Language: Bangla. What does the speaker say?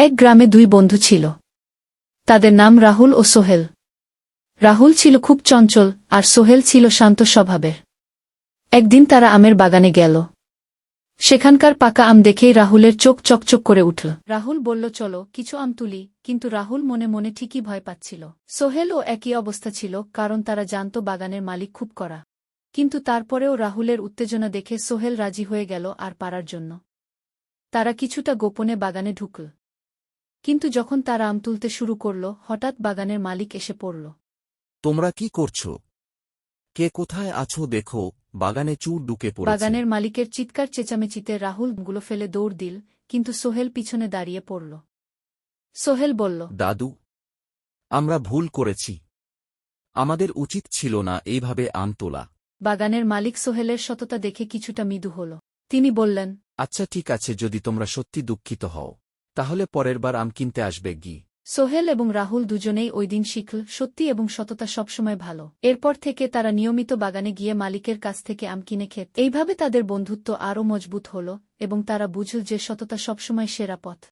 এক গ্রামে দুই বন্ধু ছিল। তাদের নাম রাহুল ও সোহেল। রাহুল ছিল খুব চঞ্চল আর সোহেল ছিল শান্ত স্বভাবের। একদিন তারা আমের বাগানে গেল। সেখানকার পাকা আম দেখেই রাহুলের চোখ চকচক করে উঠল। রাহুল বলল, চলো কিছু আম তুলি, কিন্তু রাহুল মনে মনে ঠিকই ভয় পাচ্ছিল। সোহেলও একই অবস্থা ছিল, কারণ তারা জানত বাগানের মালিক খুব কড়া। কিন্তু তারপরেও রাহুলের উত্তেজনা দেখে সোহেল রাজি হয়ে গেল আর পারার জন্য। তারা কিছুটা গোপনে বাগানে ঢুকল। কিন্তু যখন তারা আম তুলতে শুরু করল, হঠাৎ বাগানের মালিক এসে পড়ল। তোমরা কি করছো? কে কোথায় আছো দেখো, বাগানে চুর ঢুকে পড়েছে। বাগানের মালিকের চিৎকার চেঁচামেচিতে রাহুল গুলো ফেলে দৌড় দিল, কিন্তু সোহেল পিছনে দাঁড়িয়ে পড়ল। সোহেল বলল, দাদু, আমরা ভুল করেছি। আমাদের উচিত ছিল না এইভাবে আম তোলা। বাগানের মালিক সোহেলের সততা দেখে কিছুটা মৃদু হল। তিনি বললেন, আচ্ছা ঠিক আছে, যদি তোমরা সত্যি দুঃখিত হও, তাহলে পরের বার আম কিনতে আসবে গি। সোহেল এবং রাহুল দুজনেই ওই দিন শিখল, সত্যি এবং সততা সবসময় ভালো। এরপর থেকে তারা নিয়মিত বাগানে গিয়ে মালিকের কাছ থেকে আম কিনে খেত। এইভাবে তাদের বন্ধুত্ব আরও মজবুত হল এবং তারা বুঝল যে সততা সবসময় সেরা পথ।